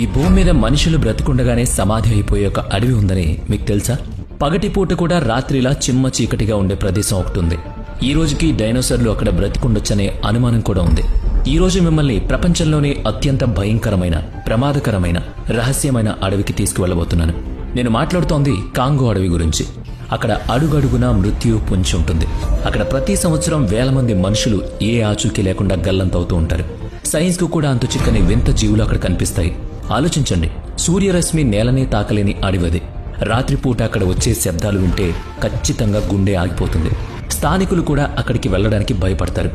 ఈ భూమి మీద మనుషులు బ్రతికుండగానే సమాధి అయిపోయే ఒక అడవి ఉందని మీకు తెలుసా? పగటిపూట కూడా రాత్రిలా చిమ్మ చీకటిగా ఉండే ప్రదేశం ఒకటి ఉంది. ఈ రోజుకి డైనోసార్లు అక్కడ బ్రతికుండొచ్చనే అనుమానం కూడా ఉంది. ఈ రోజు మిమ్మల్ని ప్రపంచంలోనే అత్యంత భయంకరమైన, ప్రమాదకరమైన, రహస్యమైన అడవికి తీసుకువెళ్లబోతున్నాను. నేను మాట్లాడుతోంది కాంగో అడవి గురించి. అక్కడ అడుగడుగునా మృత్యు పొంచి ఉంటుంది. అక్కడ ప్రతి సంవత్సరం వేల మంది మనుషులు ఏ ఆచూకీ లేకుండా గల్లంతవుతూ ఉంటారు. సైన్స్ కు కూడా అంతు చిక్కని వింత జీవులు అక్కడ కనిపిస్తాయి. ఆలోచించండి, సూర్యరశ్మి నేలనే తాకలేని అడవిది. రాత్రిపూట అక్కడ వచ్చే శబ్దాలు వింటే ఖచ్చితంగా గుండె ఆగిపోతుంది. స్థానికులు కూడా అక్కడికి వెళ్లడానికి భయపడతారు.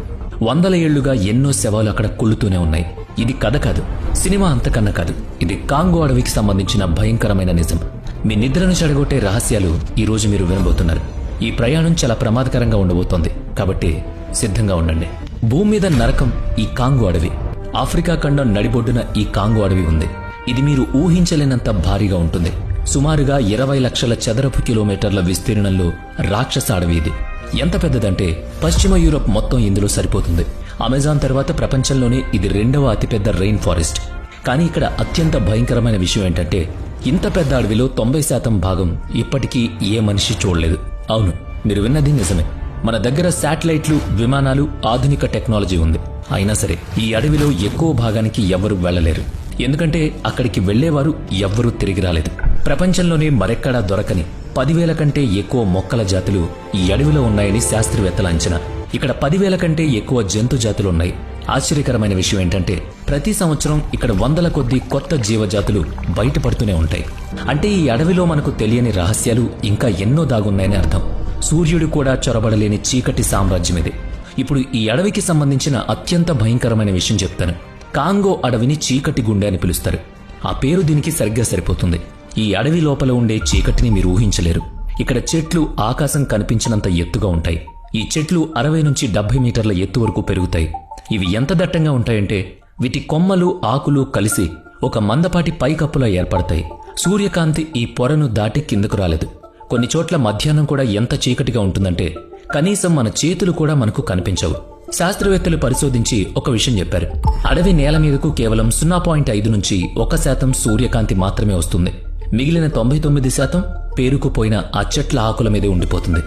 వందల ఏళ్లుగా ఎన్నో శవాలు అక్కడ కుళ్ళుతూనే ఉన్నాయి. ఇది కథ కాదు, సినిమా అంతకన్నా కాదు. ఇది కాంగో అడవికి సంబంధించిన భయంకరమైన నిజం. మీ నిద్రను చెడగొట్టే రహస్యాలు ఈ రోజు మీరు వినబోతున్నారు. ఈ ప్రయాణం చాలా ప్రమాదకరంగా ఉండబోతోంది, కాబట్టి సిద్ధంగా ఉండండి. భూమి మీద నరకం ఈ కాంగో అడవి. ఆఫ్రికా ఖండం నడిబొడ్డున ఈ కాంగో అడవి ఉంది. ఇది మీరు ఊహించలేనంత భారీగా ఉంటుంది. సుమారుగా 20 లక్షల చదరపు కిలోమీటర్ల విస్తీర్ణంలో రాక్షస అడవి ఇది. ఎంత పెద్దదంటే పశ్చిమ యూరప్ మొత్తం ఇందులో సరిపోతుంది. అమెజాన్ తర్వాత ప్రపంచంలోనే ఇది 2వ అతిపెద్ద రెయిన్ ఫారెస్ట్. కానీ ఇక్కడ అత్యంత భయంకరమైన విషయం ఏంటంటే, ఇంత పెద్ద అడవిలో 90% భాగం ఇప్పటికీ ఏ మనిషి చూడలేదు. అవును, మీరు విన్నది నిజమే. మన దగ్గర శాటిలైట్లు, విమానాలు, ఆధునిక టెక్నాలజీ ఉంది. అయినా సరే ఈ అడవిలో ఎక్కువ భాగానికి ఎవ్వరూ వెళ్లలేరు. ఎందుకంటే అక్కడికి వెళ్లేవారు ఎవ్వరూ తిరిగి రాలేదు. ప్రపంచంలోనే మరెక్కడా దొరకని 10,000 కంటే ఎక్కువ మొక్కల జాతులు ఈ అడవిలో ఉన్నాయని శాస్త్రవేత్తల అంచనా. ఇక్కడ 10,000 కంటే ఎక్కువ జంతు జాతులున్నాయి. ఆశ్చర్యకరమైన విషయం ఏంటంటే, ప్రతి సంవత్సరం ఇక్కడ వందల కొద్దీ కొత్త జీవజాతులు బయటపడుతూనే ఉంటాయి. అంటే ఈ అడవిలో మనకు తెలియని రహస్యాలు ఇంకా ఎన్నో దాగున్నాయని అర్థం. సూర్యుడు కూడా చొరబడలేని చీకటి సామ్రాజ్యం ఇది. ఇప్పుడు ఈ అడవికి సంబంధించిన అత్యంత భయంకరమైన విషయం చెప్తాను. కాంగో అడవిని చీకటి గుండె అని పిలుస్తారు. ఆ పేరు దీనికి సరిగ్గా సరిపోతుంది. ఈ అడవి లోపల ఉండే చీకటిని మీరు ఊహించలేరు. ఇక్కడ చెట్లు ఆకాశం కనిపించినంత ఎత్తుగా ఉంటాయి. ఈ చెట్లు 60 నుంచి 70 మీటర్ల ఎత్తు వరకు పెరుగుతాయి. ఇవి ఎంత దట్టంగా ఉంటాయంటే, వీటి కొమ్మలు, ఆకులు కలిసి ఒక మందపాటి పైకప్పులా ఏర్పడతాయి. సూర్యకాంతి ఈ పొరను దాటి కిందకు రాలేదు. కొన్ని చోట్ల మధ్యాహ్నం కూడా ఎంత చీకటిగా ఉంటుందంటే కనీసం మన చేతులు కూడా మనకు కనిపించవు. శాస్త్రవేత్తలు పరిశోధించి ఒక విషయం చెప్పారు. అడవి నేల మీదకు కేవలం 0.5 నుంచి 1% సూర్యకాంతి మాత్రమే వస్తుంది. మిగిలిన 99% పేరుకుపోయిన ఆ చెట్ల ఆకుల మీదే ఉండిపోతుంది.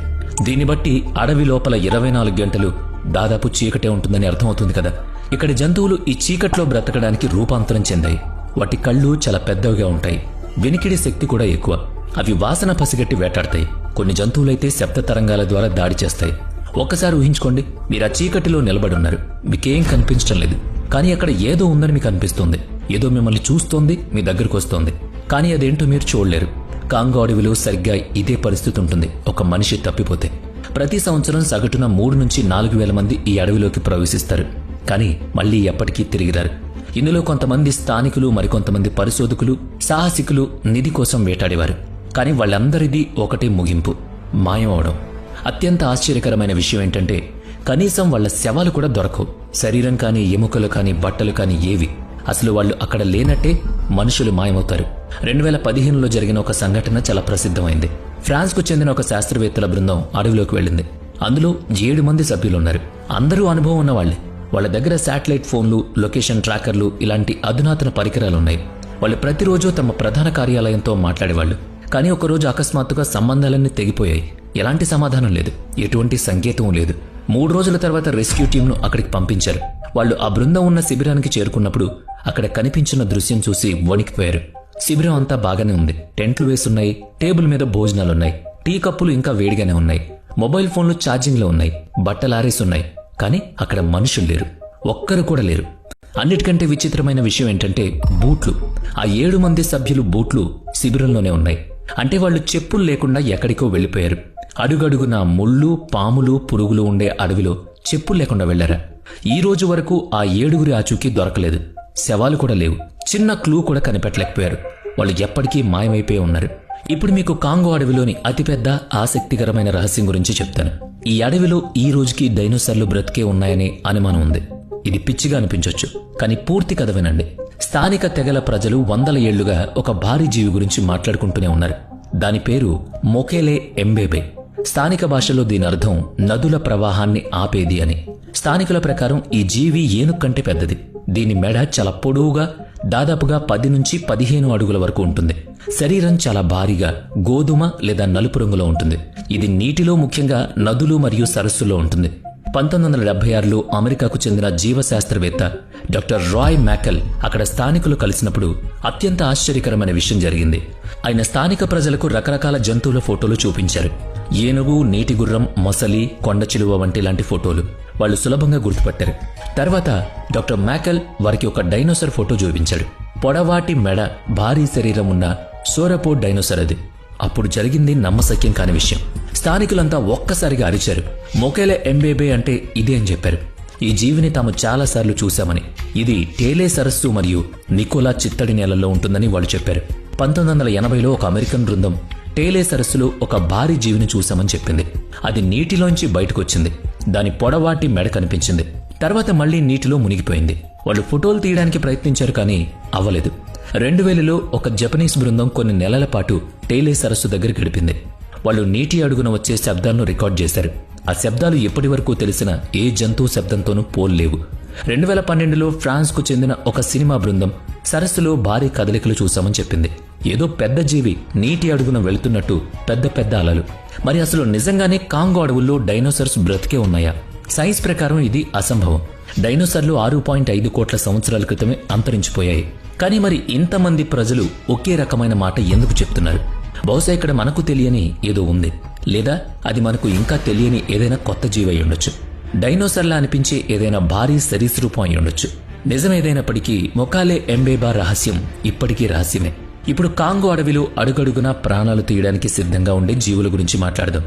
దీన్ని బట్టి అడవి లోపల 24 గంటలు దాదాపు చీకటే ఉంటుందని అర్థమవుతుంది కదా. ఇక్కడి జంతువులు ఈ చీకట్లో బ్రతకడానికి రూపాంతరం చెందాయి. వాటి కళ్ళు చాలా పెద్దవిగా ఉంటాయి. వినికిడి శక్తి కూడా ఎక్కువ. అవి వాసన పసిగట్టి వేటాడతాయి. కొన్ని జంతువులైతే శబ్ద తరంగాల ద్వారా దాడి చేస్తాయి. ఒక్కసారి ఊహించుకోండి, మీరు ఆ చీకటిలో నిలబడున్నారు. మీకేం కనిపించడం లేదు, కానీ అక్కడ ఏదో ఉందని మీకు అనిపిస్తోంది. ఏదో మిమ్మల్ని చూస్తోంది, మీ దగ్గరకు వస్తోంది. కానీ అదేంటో మీరు చూడలేరు. కాంగో అడవిలో సరిగ్గా ఇదే పరిస్థితి ఉంటుంది ఒక మనిషి తప్పిపోతే. ప్రతి సంవత్సరం సగటున 3 నుంచి 4 వేల మంది ఈ అడవిలోకి ప్రవేశిస్తారు. కానీ మళ్లీ ఎప్పటికీ తిరిగిరారు. ఇందులో కొంతమంది స్థానికులు, మరికొంతమంది పరిశోధకులు, సాహసికులు నిధి కోసం వేటాడేవారు. కానీ వాళ్ళందరిది ఒకటే ముగింపు: మాయమవడం. అత్యంత ఆశ్చర్యకరమైన విషయం ఏంటంటే, కనీసం వాళ్ల శవాలు కూడా దొరకవు. శరీరం కానీ, ఎముకలు కానీ, బట్టలు కానీ ఏవి. అసలు వాళ్ళు అక్కడ లేనట్టే మనుషులు మాయమవుతారు. 2015లో జరిగిన ఒక సంఘటన చాలా ప్రసిద్ధమైంది. ఫ్రాన్స్ కు చెందిన ఒక శాస్త్రవేత్తల బృందం అడవిలోకి వెళ్ళింది. అందులో 7 మంది సభ్యులున్నారు. అందరూ అనుభవం ఉన్నవాళ్లే. వాళ్ళ దగ్గర శాటిలైట్ ఫోన్లు, లొకేషన్ ట్రాకర్లు, ఇలాంటి అధునాతన పరికరాలున్నాయి. వాళ్ళు ప్రతిరోజు తమ ప్రధాన కార్యాలయంతో మాట్లాడేవాళ్లు. కానీ ఒకరోజు అకస్మాత్తుగా సంబంధాలన్నీ తెగిపోయాయి. ఎలాంటి సమాధానం లేదు, ఎటువంటి సంకేతం లేదు. 3 రోజుల తర్వాత రెస్క్యూ టీంను అక్కడికి పంపించారు. వాళ్ళు ఆ బృందం ఉన్న శిబిరానికి చేరుకున్నప్పుడు అక్కడ కనిపించిన దృశ్యం చూసి వణికిపోయారు. శిబిరం అంతా బాగానే ఉంది. టెంట్లు వేసున్నాయి, టేబుల్ మీద భోజనాలున్నాయి, టీ కప్పులు ఇంకా వేడిగానే ఉన్నాయి, మొబైల్ ఫోన్లు ఛార్జింగ్లో ఉన్నాయి, బట్టలారేసున్నాయి. కానీ అక్కడ మనుషులు లేరు, ఒక్కరు కూడా లేరు. అన్నిటికంటే విచిత్రమైన విషయం ఏంటంటే, బూట్లు. ఆ 7 మంది సభ్యులు బూట్లు శిబిరంలోనే ఉన్నాయి. అంటే వాళ్ళు చెప్పులు లేకుండా ఎక్కడికో వెళ్లిపోయారు. అడుగడుగున ముళ్ళు, పాములు, పురుగులు ఉండే అడవిలో చెప్పులు లేకుండా వెళ్లారా? ఈ రోజు వరకు ఆ 7గురి ఆచూకీ దొరకలేదు. శవాలు కూడా లేవు. చిన్న క్లూ కూడా కనిపెట్టలేకపోయారు. వాళ్ళు ఎప్పటికీ మాయమైపోయి ఉన్నారు. ఇప్పుడు మీకు కాంగో అడవిలోని అతిపెద్ద ఆసక్తికరమైన రహస్యం గురించి చెప్తాను. ఈ అడవిలో ఈ రోజుకి డైనోసార్లు బ్రతికే ఉన్నాయనే అనుమానం ఉంది. ఇది పిచ్చిగా అనిపించొచ్చు, కానీ పూర్తి కథ వినండి. స్థానిక తెగల ప్రజలు వందల ఏళ్లుగా ఒక భారీ జీవి గురించి మాట్లాడుకుంటూనే ఉన్నారు. దాని పేరు మొకేలే ఎంబేబే. స్థానిక భాషలో దీని అర్థం నదుల ప్రవాహాన్ని ఆపేది అని. స్థానికుల ప్రకారం ఈ జీవి ఏనుగు కంటే పెద్దది. దీని మెడ చాలా పొడవుగా, దాదాపుగా 10 నుంచి 15 అడుగుల వరకు ఉంటుంది. శరీరం చాలా భారీగా గోధుమ లేదా నలుపు రంగులో ఉంటుంది. ఇది నీటిలో, ముఖ్యంగా నదులు మరియు సరస్సుల్లో ఉంటుంది. 1976లో అమెరికాకు చెందిన జీవశాస్త్రవేత్త డాక్టర్ రాయ్ మ్యాకెల్ అక్కడ స్థానికులు కలిసినప్పుడు అత్యంత ఆశ్చర్యకరమైన విషయం జరిగింది. ఆయన స్థానిక ప్రజలకు రకరకాల జంతువుల ఫోటోలు చూపించారు. ఏనుగు, నీటి గుర్రం, మొసలి, కొండ చిలువ వంటి లాంటి ఫోటోలు వాళ్ళు సులభంగా గుర్తుపట్టారు. తర్వాత డాక్టర్ మ్యాకెల్ వారికి ఒక డైనోసర్ ఫోటో చూపించాడు. పొడవాటి మెడ, భారీ శరీరం ఉన్న సోరపోడ్ డైనోసర్ అది. అప్పుడు జరిగింది నమ్మశక్యం కాని విషయం. స్థానికులంతా ఒక్కసారిగా అరిచారు. మొకేలే ఎంబేబే అంటే ఇదే అని చెప్పారు. ఈ జీవిని తాము చాలాసార్లు చూశామని, ఇది టేలే సరస్సు మరియు నికోలా చిత్తడి నేలల్లో ఉంటుందని వాళ్ళు చెప్పారు. 1980లో ఒక అమెరికన్ బృందం టేలే సరస్సులో ఒక భారీ జీవిని చూశామని చెప్పింది. అది నీటిలోంచి బయటకొచ్చింది. దాని పొడవాటి మెడ కనిపించింది. తర్వాత మళ్లీ నీటిలో మునిగిపోయింది. వాళ్ళు ఫోటోలు తీయడానికి ప్రయత్నించారు, కానీ అవ్వలేదు. 2000లో ఒక జపనీస్ బృందం కొన్ని నెలల పాటు టేలే సరస్సు దగ్గర గడిపింది. వాళ్ళు నీటి అడుగున వచ్చే శబ్దాలను రికార్డ్ చేశారు. ఆ శబ్దాలు ఇప్పటి వరకు తెలిసిన ఏ జంతువు శబ్దంతోనూ పోల్లేవు. 2012లో ఫ్రాన్స్కు చెందిన ఒక సినిమా బృందం సరస్సులో భారీ కదలికలు చూశామని చెప్పింది. ఏదో పెద్ద జీవి నీటి అడుగున వెళుతున్నట్టు పెద్ద పెద్ద అలలు. మరి అసలు నిజంగానే కాంగో అడవుల్లో డైనోసార్స్ బ్రతికే ఉన్నాయా? సైన్స్ ప్రకారం ఇది అసంభవం. డైనోసార్లు 6.5 కోట్ల సంవత్సరాల క్రితమే అంతరించిపోయాయి. కానీ మరి ఇంతమంది ప్రజలు ఒకే రకమైన మాట ఎందుకు చెప్తున్నారు? బహుశా ఇక్కడ మనకు తెలియని ఏదో ఉంది, లేదా అది మనకు ఇంకా తెలియని ఏదైనా కొత్త జీవి అయి ఉండొచ్చు. డైనోసార్లా అనిపించే ఏదైనా భారీ సరీసృపం అయి ఉండొచ్చు. నిజమేదైనప్పటికీ మొకాలే ఎంబేబా రహస్యం ఇప్పటికీ రహస్యమే. ఇప్పుడు కాంగో అడవిలో అడుగడుగునా ప్రాణాలు తీయడానికి సిద్ధంగా ఉండే జీవుల గురించి మాట్లాడదాం.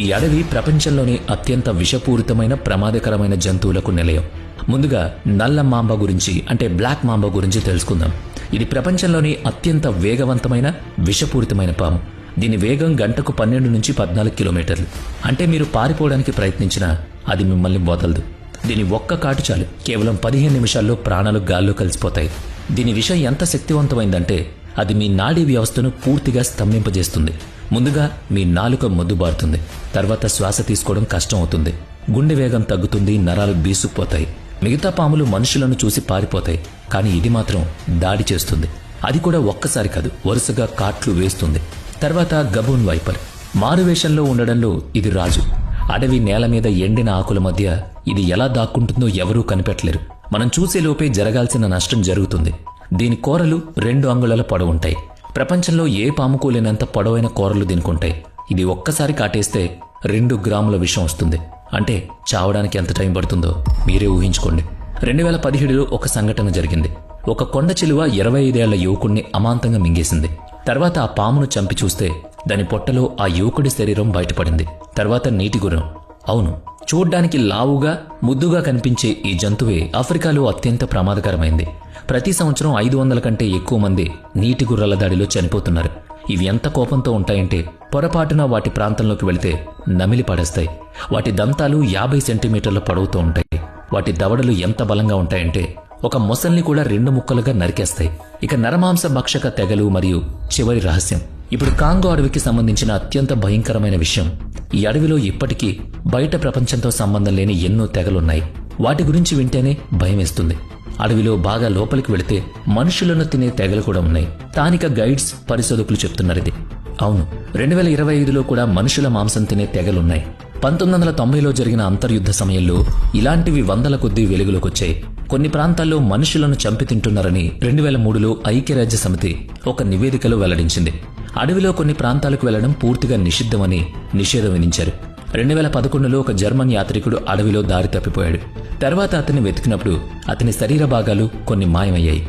ఈ అడవి ప్రపంచంలోనే అత్యంత విషపూరితమైన, ప్రమాదకరమైన జంతువులకు నిలయం. ముందుగా నల్ల మాంబా గురించి, అంటే బ్లాక్ మాంబా గురించి తెలుసుకుందాం. ఇది ప్రపంచంలోనే అత్యంత వేగవంతమైన, విషపూరితమైన పాము. దీని వేగం గంటకు 12 నుంచి 14 కిలోమీటర్లు. అంటే మీరు పారిపోవడానికి ప్రయత్నించినా అది మిమ్మల్ని వదలదు. దీని ఒక్క కాటు చాలు, కేవలం 15 నిమిషాల్లో ప్రాణాలు గాల్లో కలిసిపోతాయి. దీని విషం ఎంత శక్తివంతమైందంటే అది మీ నాడీ వ్యవస్థను పూర్తిగా స్తంభింపజేస్తుంది. ముందుగా మీ నాలుక మొద్దుబారుతుంది. తర్వాత శ్వాస తీసుకోవడం కష్టం అవుతుంది. గుండె వేగం తగ్గుతుంది. నరాలు బీసుకుపోతాయి. మిగతా పాములు మనుషులను చూసి పారిపోతాయి, కానీ ఇది మాత్రం దాడి చేస్తుంది. అది కూడా ఒక్కసారి కాదు, వరుసగా కాట్లు వేస్తుంది. తర్వాత గబూన్ వైపర్. మారువేషంలో ఉండడంలో ఇది రాజు. అడవి నేల మీద ఎండిన ఆకుల మధ్య ఇది ఎలా దాక్కుంటుందో ఎవరూ కనిపెట్టలేరు. మనం చూసేలోపే జరగాల్సిన నష్టం జరుగుతుంది. దీని కోరలు 2 అంగుళాల పొడవుంటాయి. ప్రపంచంలో ఏ పాముకు లేనంత పొడవైన కోరలు దీనికుంటాయి. ఇది ఒక్కసారి కాటేస్తే 2 గ్రాముల విషం వస్తుంది. అంటే చావడానికి ఎంత టైం పడుతుందో మీరే ఊహించుకోండి. 2017లో ఒక సంఘటన జరిగింది. ఒక కొండ చిలువ 25 ఏళ్ల యువకుణ్ణి అమాంతంగా మింగేసింది. తర్వాత ఆ పామును చంపి చూస్తే దాని పొట్టలో ఆ యువకుడి శరీరం బయటపడింది. తర్వాత నీటి గుర్రం. అవును, చూడ్డానికి లావుగా, ముద్దుగా కనిపించే ఈ జంతువే ఆఫ్రికాలో అత్యంత ప్రమాదకరమైంది. ప్రతి సంవత్సరం 500 కంటే ఎక్కువ మంది నీటి గుర్రాల దాడిలో చనిపోతున్నారు. ఇవి ఎంత కోపంతో ఉంటాయంటే పొరపాటున వాటి ప్రాంతంలోకి వెళితే నమిలి పడేస్తాయి. వాటి దంతాలు 50 సెంటీమీటర్ల పొడవుతో ఉంటాయి. వాటి దవడలు ఎంత బలంగా ఉంటాయంటే ఒక మొసల్ని కూడా 2 ముక్కలుగా నరికేస్తాయి. ఇక నరమాంస భక్షక తెగలు మరియు చివరి రహస్యం. ఇప్పుడు కాంగో అడవికి సంబంధించిన అత్యంత భయంకరమైన విషయం, ఈ అడవిలో ఇప్పటికీ బయట ప్రపంచంతో సంబంధం లేని ఎన్నో తెగలున్నాయి. వాటి గురించి వింటేనే భయమేస్తుంది. అడవిలో బాగా లోపలికి వెళితే మనుషులను తినే తెగలు కూడా ఉన్నాయి. స్థానిక గైడ్స్, పరిశోధకులు చెప్తున్నారు ఇది. అవును, 2025లో కూడా మనుషుల మాంసం తినే తెగలున్నాయి. 1990లో జరిగిన అంతర్యుద్ధ సమయంలో ఇలాంటివి వందల కొద్దీ వెలుగులోకొచ్చాయి. కొన్ని ప్రాంతాల్లో మనుషులను చంపి తింటున్నారని 2003లో ఐక్యరాజ్య సమితి ఒక నివేదికలో వెల్లడించింది. అడవిలో కొన్ని ప్రాంతాలకు వెళ్లడం పూర్తిగా నిషిద్ధమని నిషేధం విధించారు. 2011లో ఒక జర్మన్ యాత్రికుడు అడవిలో దారి తప్పిపోయాడు. తర్వాత అతన్ని వెతికినప్పుడు అతని శరీర భాగాలు కొన్ని మాయమయ్యాయి.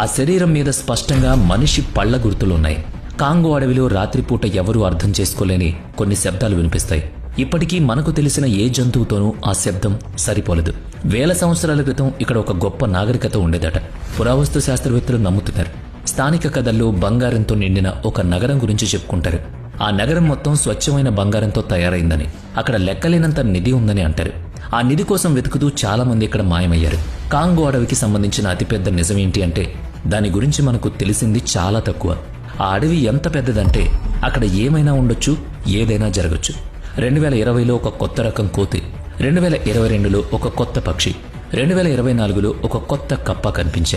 ఆ శరీరం మీద స్పష్టంగా మనిషి పళ్ల గుర్తులున్నాయి. కాంగో అడవిలో రాత్రిపూట ఎవరూ అర్థం చేసుకోలేని కొన్ని శబ్దాలు వినిపిస్తాయి. ఇప్పటికీ మనకు తెలిసిన ఏ జంతువుతోనూ ఆ శబ్దం సరిపోలేదు. 1000 సంవత్సరాల క్రితం ఇక్కడ ఒక గొప్ప నాగరికత ఉండేదట. పురావస్తు శాస్త్రవేత్తలు నమ్ముతున్నారు. స్థానిక కథల్లో బంగారంతో నిండిన ఒక నగరం గురించి చెప్పుకుంటారు. ఆ నగరం మొత్తం స్వచ్ఛమైన బంగారంతో తయారైందని, అక్కడ లెక్కలేనంత నిధి ఉందని అంటారు. ఆ నిధి కోసం వెతుకుతూ చాలా మంది ఇక్కడ మాయమయ్యారు. కాంగో అడవికి సంబంధించిన అతిపెద్ద నిజమేంటి అంటే దాని గురించి మనకు తెలిసింది చాలా తక్కువ. ఆ అడవి ఎంత పెద్దదంటే అక్కడ ఏమైనా ఉండొచ్చు, ఏదైనా జరగచ్చు. 2020లో ఒక కొత్త రకం కోతి, 2022లో ఒక కొత్త పక్షి, 2024లో ఒక కొత్త కప్ప కనిపించాయి.